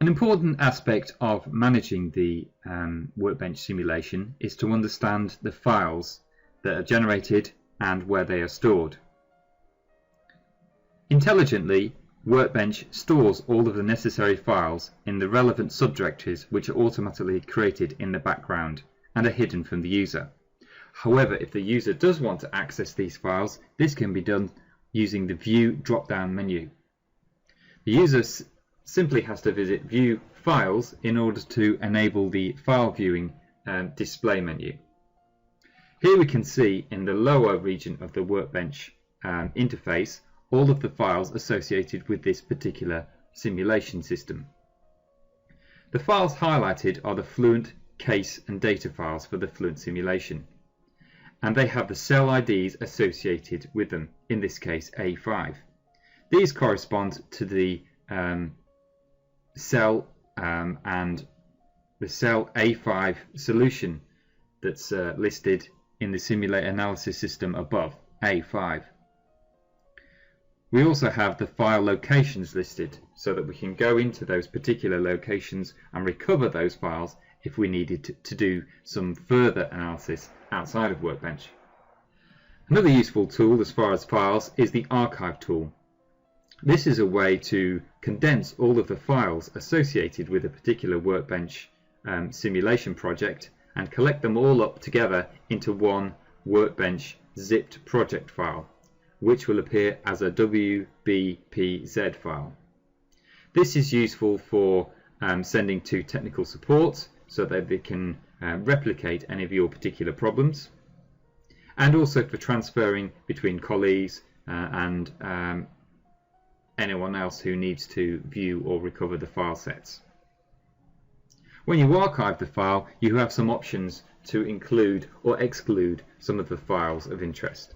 An important aspect of managing the Workbench simulation is to understand the files that are generated and where they are stored. Intelligently, Workbench stores all of the necessary files in the relevant subdirectories, which are automatically created in the background and are hidden from the user. However, if the user does want to access these files, this can be done using the View drop-down menu. The user simply has to visit View Files in order to enable the file viewing display menu. Here we can see in the lower region of the Workbench interface all of the files associated with this particular simulation system. The files highlighted are the Fluent case and data files for the Fluent simulation, and they have the cell IDs associated with them, in this case A5. These correspond to the cell and the cell A5 solution that's listed in the Simulate Analysis system above, A5. We also have the file locations listed so that we can go into those particular locations and recover those files if we needed to do some further analysis outside of Workbench. Another useful tool as far as files is the Archive tool. This is a way to condense all of the files associated with a particular Workbench simulation project and collect them all up together into one Workbench zipped project file, which will appear as a WBPZ file. This is useful for sending to technical support so that they can replicate any of your particular problems, and also for transferring between colleagues and anyone else who needs to view or recover the file sets. When you archive the file, you have some options to include or exclude some of the files of interest.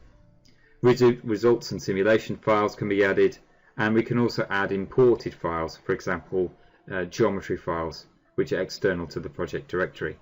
Results and simulation files can be added, and we can also add imported files, for example geometry files, which are external to the project directory.